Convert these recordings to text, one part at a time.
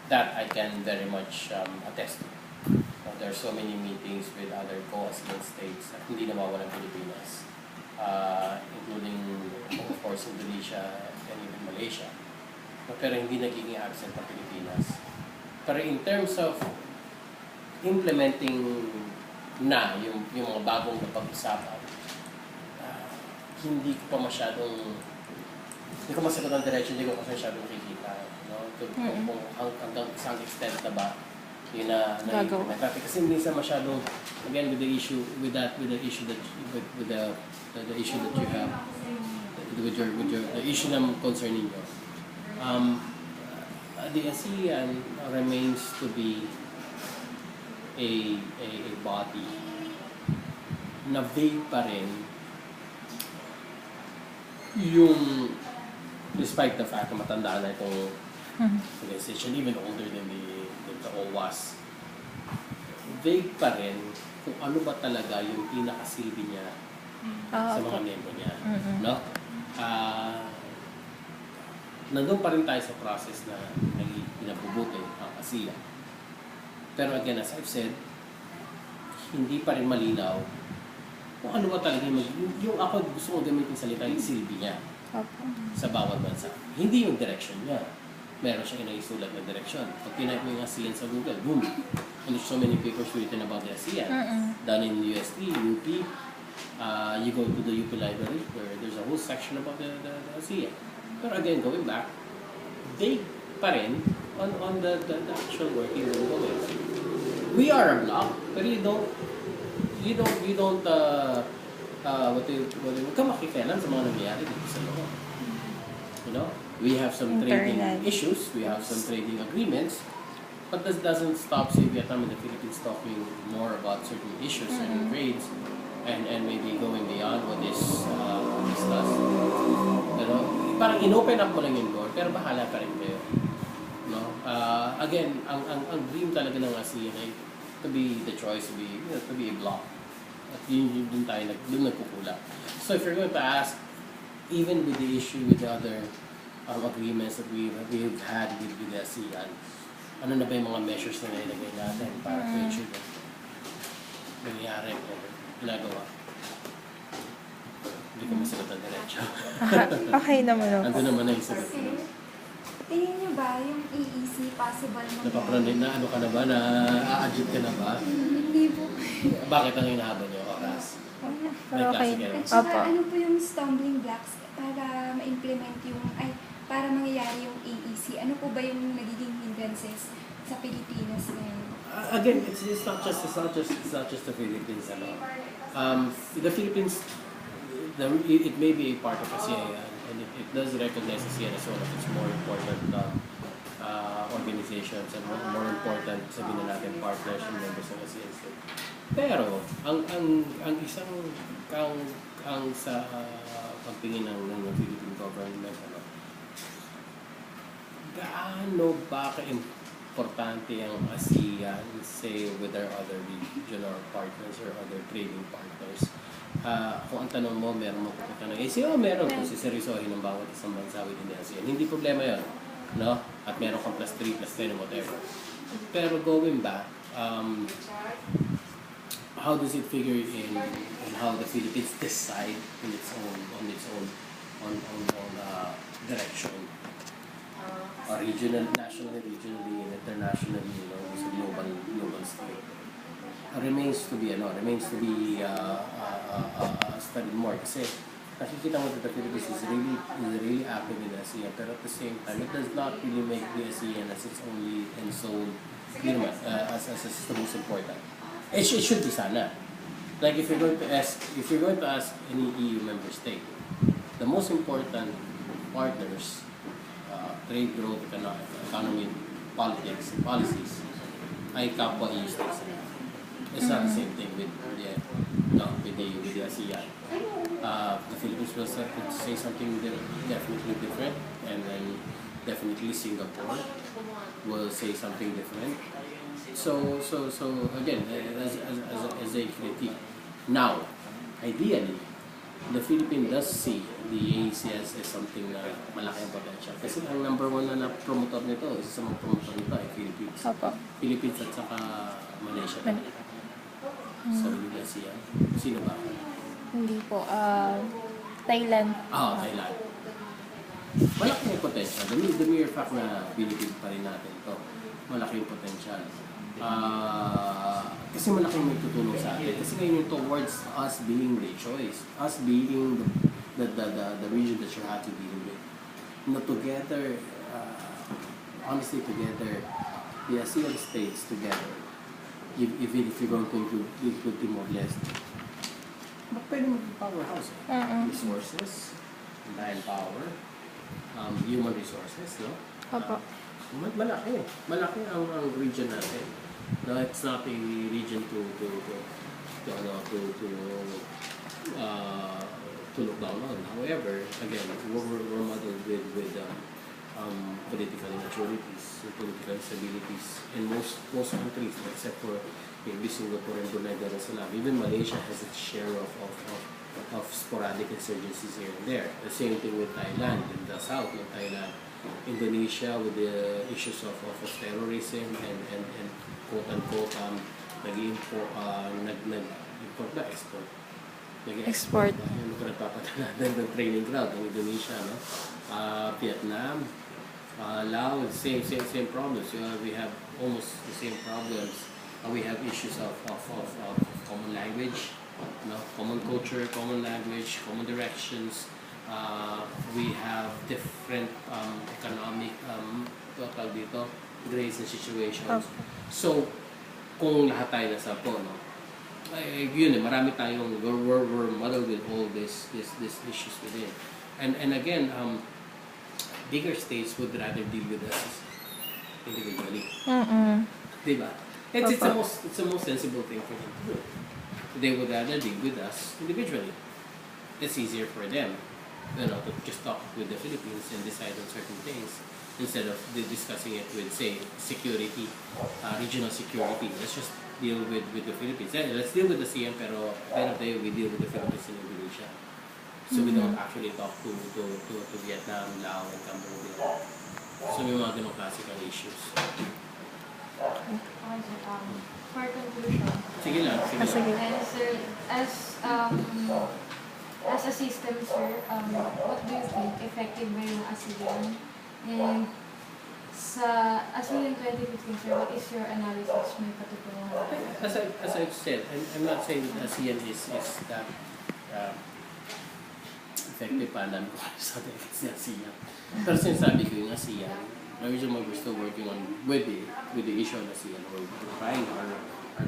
That I can very much attest to. There are so many meetings with other co-ASEAN states at hindi nawawala ng Pilipinas, including, of course, Indonesia and even Malaysia. Pero hindi nagiging absent ang Pilipinas. Pero in terms of implementing na yung mga bagong napag-usapan, hindi ko masagot ang direction, hindi ko kasi masyadong nakikita. No? Kung hanggang isang extent na ba yun na implement natin. Kasi hindi sa masyadong, again, with the issue that you have, the issue na concerning nyo. The ASEAN remains to be a body na vague pa rin yung, despite the fact na matanda na itong organization, even older than the OWAS, vague pa rin kung ano ba talaga yung pinakasilbi niya sa mga membro niya. No? Nandun pa rin tayo sa process na pinabubuti ang ASEAN. Pero again, as I've said, hindi pa rin malinaw kung ano ba talaga yung ako gusto kong gamitin salita yung silbi niya sa bawat bansa. Hindi yung direction niya. Meron siyang inaisulat na direction. Pag tinaype mo yung ASEAN sa Google, boom! And there's so many papers written about the ASEAN. Done in UST, UP. You go to the UP library where there's a whole section about the ASEAN. Pero again, going back, they pa rin on the actual working going. We are a block, pero you don't huwag ka makikialam sa mga nangyayari dito sa loob. You know? We have some trading issues, we have some trading agreements, but this doesn't stop Vietnam and the Philippines talking more about certain issues, certain trades, and maybe going beyond what is discussed. You know? Parang in-open up mo lang yung door, pero bahala pa rin kayo. No? Again, ang dream talaga ng ASEAN ay to be the choice, to be a bloc. At yun nagkukula. So if you're going to ask, even with the issue with the other agreements that we've had with the ASEAN, ano na ba yung mga measures na nilagay natin para to ensure that nangyayari o ginagawa? Hindi ko masagot ang diretso. Okay naman ako. Ando naman na yung sagot ko. Tingin niyo ba yung EEC possible mangyari? Napapranin na, ano ka na ba? Na-a-adjust ka na ba? Hindi po. Bakit ang hinahabol niyo? Oras? Pero okay. At saka ano po yung stumbling blocks para ma-implement yung, para mangyayari yung EEC? Ano po ba yung nagiging hindrances sa Pilipinas ngayon? Again, it's not just the Philippines. The Philippines, it may be a part of ASEAN, and it does recognize ASEAN as one of its more important organizations and more important, sabihin na natin, partners and members of ASEAN. Pero ang isang sa pagtingin ng Philippine government, gaano ba ka-importante ang ASEAN, say, with our other regional partners or other trading partners? Kung ang tanong mo, meron mapupunta ng ASEAN, meron kung siseryosohin ng bawat isang bansa within the ASEAN. Hindi problema yun, no? At meron kang +3, +10, whatever. Pero going back, how does it figure in how the Philippines decide on its own direction? Nationally, regionally, and internationally, sa global scale. Remains to be studied more kasi nakikita mo that the Philippines is really active in ASEAN, pero at the same time it does not really make the ASEAN as its only and sole as the most important. It should be sana. Like if you're going to ask any EU member state, the most important partners, trade growth, economy, politics, and policies, ay kapwa EU states. It's not the same thing with the ASEAN. The Philippines will say something definitely different, and then definitely Singapore will say something different. So again, as a critique. Now, ideally, the Philippines does see the ACS as something na malaki ang potential. Kasi ang number one na promotor nito, isa sa mga promotor nito ay Philippines. Opo. Philippines at saka Malaysia. So, hindi na siya. Sino ba? Hindi po. Thailand. Thailand. Malaki yung potential. The mere fact na Philippines pa rin natin ito, malaki yung potential. Kasi malaki may tutulong sa atin. Kasi ngayon yung towards us being the choice, us being the region that you have to deal with. Together, honestly together, the ASEAN states together, even if you're going to include Timor-Leste, pwede maging powerhouse. Resources, manpower, human resources, no? Opo. Malaki ang region natin. No, it's not a region to look down on. However, again, we're modeled with political immaturities, political instabilities in most countries, except for maybe Singapore and Brunei. Even Malaysia has its share of sporadic insurgencies here and there. The same thing with Thailand, in the south of Thailand. Indonesia with the issues of terrorism and quote-unquote nag-import ba? Export. Yung nagpapatala ng training ground ng Indonesia, no? Vietnam, Laos, same problems. We have almost the same problems. We have issues of common language, no? Common culture, common language, common directions. We have different economic grades and situations. So, kung lahat tayo nasa po, no? Marami tayong, we're modeled with all these issues within. And again, bigger states would rather deal with us individually. Diba? It's the most sensible thing for them to do. They would rather deal with us individually. It's easier for them, to just talk with the Philippines and decide on certain things instead of discussing it with, say, security, regional security. Let's just deal with the Philippines. Let's deal with the CM, pero at the end of the day, we deal with the Philippines and Indonesia. So we don't actually talk to Vietnam, Laos, and Cambodia. So may mga ganong classical issues. For conclusion, Sige lang. Sige. and sir, as a system, sir, what do you think? Effective ba yung ASEAN? And sa ASEAN 2015, sir, what is your analysis? May patutungan? As I've said, I'm not saying that ASEAN is that effective pa namin kung ano sa effects ng ASEAN. Pero sinasabi ko yung ASEAN, the reason why we're still working on with the issue of ASEAN, or we're trying our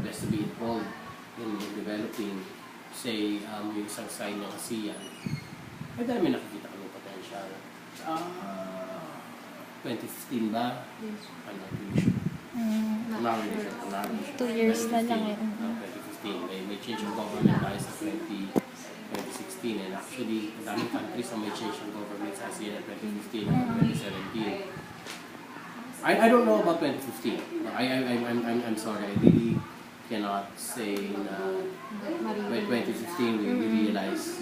best to be involved in developing, say, yung isang side ng ASEAN, ay dami nakikita kami potential. 2015 ba? Yes. I'm not really sure. I'm not really sure. 2 years na lang 2015. May change of government tayo sa 2016, and actually, ang daming countries ang may change of government sa ASEAN 2015 and 2017. I don't know about 2015. I'm sorry. I really cannot say na by 2015 we realize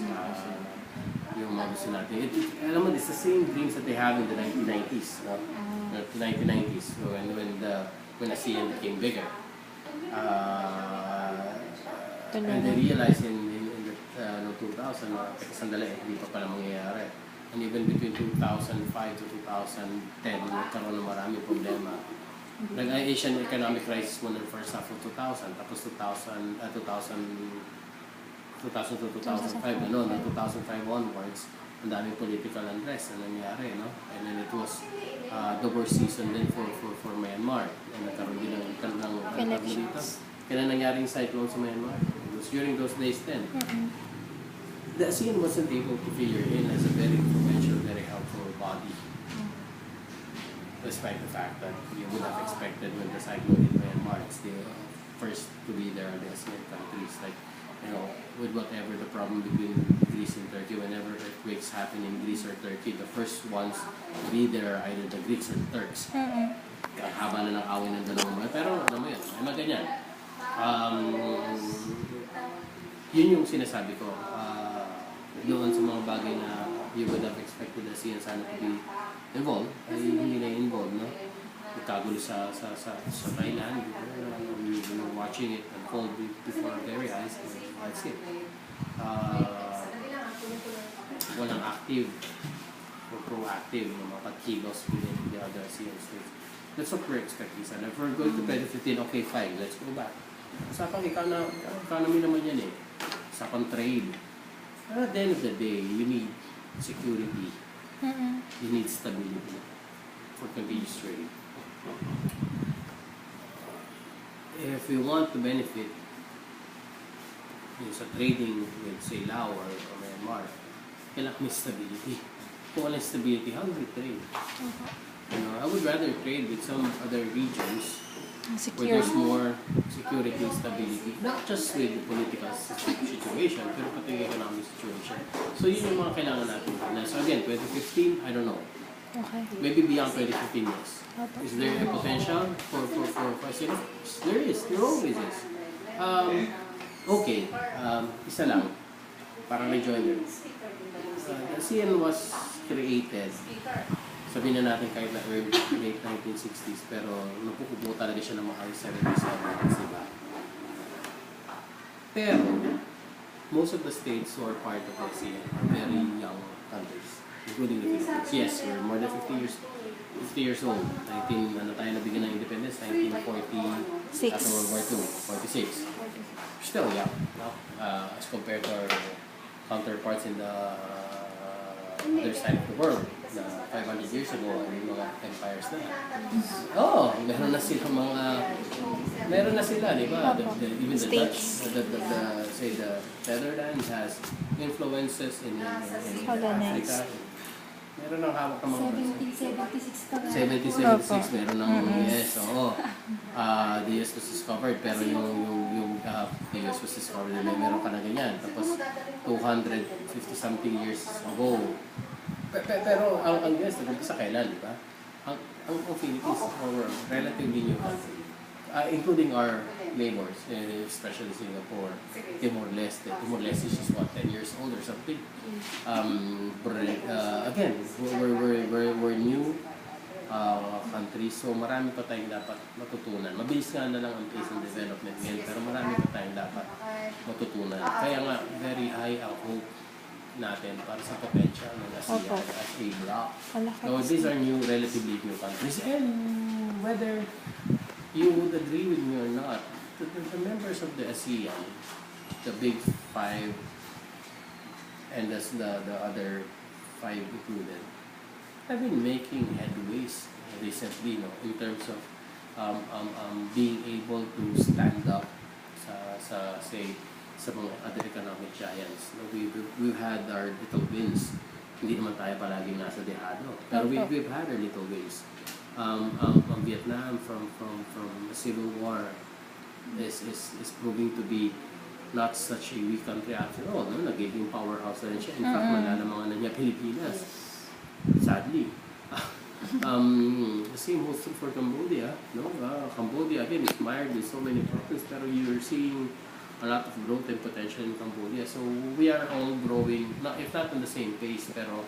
yung mga gusto natin. Alam mo, it's the same dreams that they have in the 1990s. The 1990s when ASEAN became bigger. And they realized in the 2000 na sandali, hindi pa pala mangyayari. And even between 2005 to 2010, nagkaroon ng maraming problema. Nag-Asian economic crisis muna ng first half of 2000, tapos 2000 to 2005, 2005 onwards, ang daming political unrest na nangyari, no? And then it was the worst season din for Myanmar. And nagkaroon din ng Elections. Kailan nangyari yung cyclone sa Myanmar? It was during those days then. The ASEAN wasn't able to figure in as a very influential, very helpful body. Despite the fact that you would have expected when the cyclone hit Myanmar, it's the first to be there are the ASEAN countries. Like, with whatever the problem between Greece and Turkey, whenever earthquakes happen in Greece or Turkey, the first ones to be there are either the Greeks or the Turks. Kaya haba na ng awin ng dalawang mga. Pero alam mo yun, ay maganyan. Yun yung sinasabi ko. doon sa mga bagay na you would have expected the ASEAN sana to be involved, ay hindi na involved, no? Nagkagulo sa Thailand, we were watching it unfold before our very eyes, that's it. Walang active or proactive na mapagkilos within the other ASEAN states. That's what we're expecting sana. If we're going to 2015, okay, fine, let's go back. Usapang economy naman yan eh. Usapang trade. At the end of the day, you need security. You need stability for continuous trade. If you want to benefit sa trading with, say, Laos or Myanmar, kailangan may stability. Kung walang stability, how do we trade? You know, I would rather trade with some other regions where there's more security and stability, not just with the political situation, pero pati yung economic situation. So yun yung mga kailangan natin. So again, 2015, I don't know. Okay. Maybe beyond 2015 years. Is there a potential for ASEAN? There is. There always is. Okay. Isa lang. Parang rejoinder. ASEAN was created, sabihin na natin kahit na early, late 1960s, pero napukupo talaga siya ng mga 77s, diba? Pero, most of the states who are part of ASEAN are very young countries, including the Philippines. Yes, we're more than 50 years old. Ano tayo nabigyan ng independence? 1940, after World War II, 46. Still young, no? As compared to our counterparts in the other side of the world, na 500 years ago, yung mga empires na. Meron na sila, di ba? Even the Dutch, say the Netherlands has influences in Africa. Meron ng hawak ng mga 1776 pa nga. 1776, meron ng US, the US was discovered, pero yung the US was discovered, meron ka na ganyan. Tapos, 250-something years ago. Pero ang US, nag-umpisa kailan, di ba? Ang Philippines, our relatively new country, including our neighbors, especially Singapore, Timor-Leste. Timor-Leste is just 10 years old or something. Again, we're new countries, so marami pa tayong dapat matutunan. Mabilis nga na lang ang pace ng development ngayon, pero marami pa tayong dapat matutunan. Kaya nga, very high ang hope natin para sa potential ng ASEAN as a bloc. So these are relatively new countries, and whether you would agree with me or not, the members of the ASEAN, the big five, and the other five included, have been making headways recently, in terms of being able to stand up sa mga other economic giants. We've had our little wins. Hindi naman tayo palaging nasa dehado, pero we've had our little wins. Vietnam from the Civil War is proving to be not such a weak country after all, no? Nagiging powerhouse na rin siya. In fact, malalamangan na niya Pilipinas. Sadly. The same holds true for Cambodia, no? Cambodia again is mired with so many problems, pero you're seeing a lot of growth and potential in Cambodia. So we are all growing, if not on the same pace, pero